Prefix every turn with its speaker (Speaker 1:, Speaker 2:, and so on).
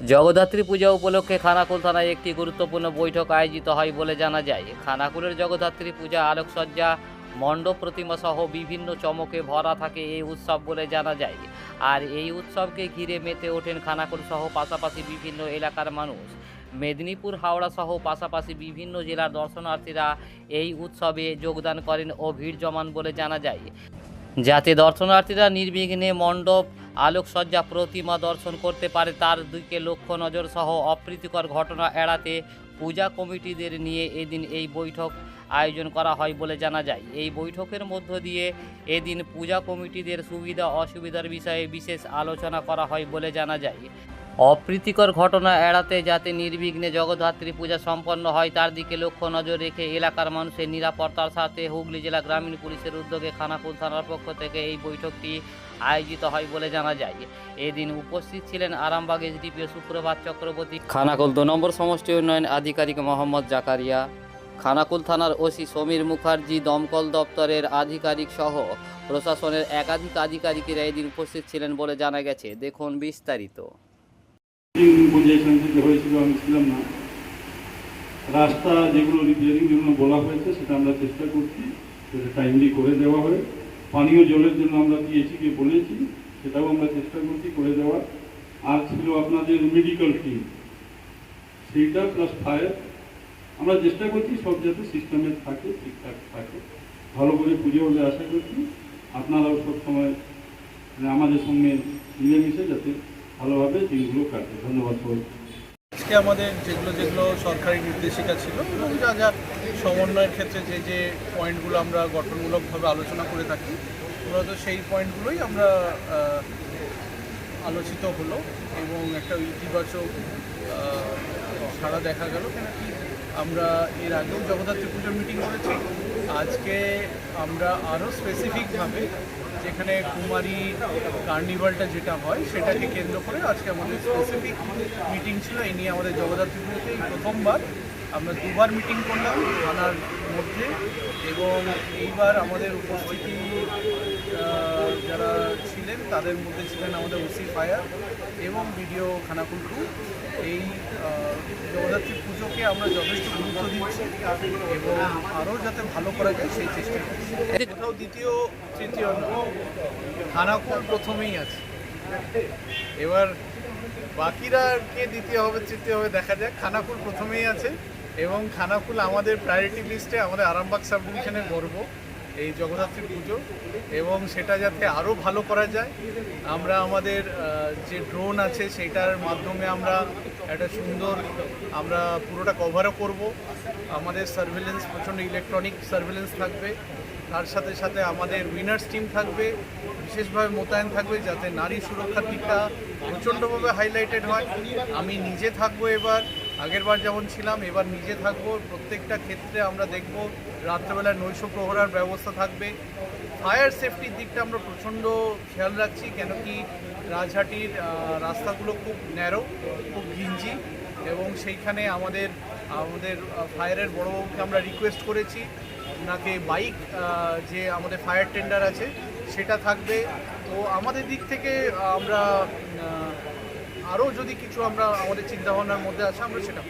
Speaker 1: জগদ্ধাত্রী পূজা উপলক্ষে খানাকুল থানায় একটি গুরুত্বপূর্ণ বৈঠক আয়োজিত হয় বলে জানা যায়। খানাকুলের জগদ্ধাত্রী পূজা আলোকসজ্জা, মণ্ডপ প্রতিমা সহ বিভিন্ন চমকে ভরা থাকে এই উৎসব বলে জানা যায়। আর এই উৎসবকে ঘিরে মেতে ওঠেন খানাকুল সহ পাশাপাশি বিভিন্ন এলাকার মানুষ। মেদিনীপুর, হাওড়া সহ পাশাপাশি বিভিন্ন জেলার দর্শনার্থীরা এই উৎসবে যোগদান করেন ও ভিড় জমান বলে জানা যায়, যাতে দর্শনার্থীরা নির্বিঘ্নে মণ্ডপ, আলোকসজ্জা, প্রতিমা দর্শন করতে পারে তার দিকে লক্ষ্য নজর সহ অপ্রীতিকর ঘটনা এড়াতে পূজা কমিটিদের নিয়ে এদিন এই বৈঠক আয়োজন করা হয় বলে জানা যায়। এই বৈঠকের মধ্য দিয়ে এদিন পূজা কমিটিদের সুবিধা অসুবিধার বিষয়ে বিশেষ আলোচনা করা হয় বলে জানা যায়। অপ্রীতিকর ঘটনা এড়াতে যাতে নির্বিঘ্নে জগদ্ধাত্রী পূজা সম্পন্ন হয় তার দিকে লক্ষ্য নজর রেখে এলাকার মানুষের নিরাপত্তার সাথে হুগলি জেলা গ্রামীণ পুলিশের উদ্যোগে খানাকুল থানার পক্ষ থেকে এই বৈঠকটি আয়োজিত হয় বলে জানা যায়। এদিন উপস্থিত ছিলেন আরামবাগ এসডিপিও সুপ্রভাত চক্রবর্তী, খানাকুল 2 নম্বর সমষ্টি উন্নয়ন আধিকারিক মোহাম্মদ জাকারিয়া, খানাকুল থানার ওসি সমীর মুখার্জি, দমকল দপ্তরের আধিকারিক সহ প্রশাসনের একাধিক আধিকারিকেরা এদিন উপস্থিত ছিলেন বলে জানা গেছে। দেখুন বিস্তারিত।
Speaker 2: হয়েছিল আমি ছিলাম না। রাস্তা যেগুলো রিপেয়ারিং জন্য বলা হয়েছে সেটা আমরা চেষ্টা করছি সেটা টাইমলি করে দেওয়া হয়। পানীয় জলের জন্য আমরা পিএইচইকে বলেছি, সেটাও আমরা চেষ্টা করছি করে দেওয়ার। আর ছিল আপনাদের মেডিকেল টিম, সেইটা প্লাস ফায়ার, আমরা চেষ্টা করছি সব যাতে সিস্টেমে থাকে, ঠিকঠাক থাকে, ভালো করে পুজো হলে আশা করছি আপনারাও সবসময় আমাদের সঙ্গে মিলেমিশে যাতে ভালোভাবে দিনগুলো কাটে। ধন্যবাদ সবাই।
Speaker 3: আজকে আমাদের যেগুলো সরকারি নির্দেশিকা ছিল এবং যা যা সমন্বয়ের ক্ষেত্রে যে পয়েন্টগুলো আমরা গঠনমূলকভাবে আলোচনা করে থাকি, মূলত সেই পয়েন্টগুলোই আমরা আলোচিত হলো এবং একটা ইতিবাচক সাড়া দেখা গেল। কেন কি আমরা এর আগেও জগদ্ধাত্রী পুজোর মিটিং করেছি, আজকে আমরা আরও স্পেসিফিকভাবে যেখানে কুমারী কার্নিভালটা যেটা হয় সেটাকে কেন্দ্র করে আজকে আমাদের স্পেসিফিক মিটিং ছিল। এই নিয়ে আমাদের জগদ্ধাত্রী পুজোতে প্রথমবার আমরা 2বার মিটিং করলাম থানার মধ্যে, এবং এইবার আমাদের উপস্থিতি যারা ছিলেন তাদের মধ্যে ছিলেন আমাদের ওসি ফায়ার এবং বিডিও খানাকুল 2। এই জগদ্ধাত্রী পুজোকে আমরা যথেষ্ট গুরুত্ব দিচ্ছি এবং আরও যাতে ভালো করা যায় সেই চেষ্টা করছি। কোথাও দ্বিতীয় তৃতীয় খানাকুল প্রথমেই আছে, এবার বাকিরা কে দ্বিতীয় হবে তৃতীয় হবে দেখা যাক। খানাকুল প্রথমেই আছে এবং খানাকুল আমাদের প্রায়োরিটি লিস্টে, আমাদের আরামবাগ সাব ডিভিশনের গর্ব এই জগদ্ধাত্রী পুজো, এবং সেটা যাতে আরও ভালো করা যায়। আমরা আমাদের যে ড্রোন আছে সেইটার মাধ্যমে আমরা একটা সুন্দর আমরা পুরোটা কভারও করব। আমাদের সার্ভেলেন্স প্রচণ্ড ইলেকট্রনিক সার্ভেলেন্স থাকবে, তার সাথে সাথে আমাদের উইনার্স টিম থাকবে, বিশেষভাবে মোতায়েন থাকবে যাতে নারী সুরক্ষার দিকটা প্রচণ্ডভাবে হাইলাইটেড হয়। আমি নিজে থাকবো, এবার আগেরবার যেমন ছিলাম এবার নিজে থাকবো। প্রত্যেকটা ক্ষেত্রে আমরা দেখব রাত্রেবেলায় নৈশ প্রহরার ব্যবস্থা থাকবে। ফায়ার সেফটির দিকটা আমরা প্রচণ্ড খেয়াল রাখছি, কেন কি রাজহাটির রাস্তাগুলো খুব ন্যারো, খুব ঘিঞ্জি, এবং সেইখানে আমাদের ফায়ারের বড়োবাবুকে আমরা রিকোয়েস্ট করেছি ওনাকে বাইক যে আমাদের ফায়ার টেন্ডার আছে সেটা থাকবে। তো আমাদের দিক থেকে আমরা আরও যদি কিছু আমরা আমাদের চিন্তাভাবনার মধ্যে আছে আমরা সেটা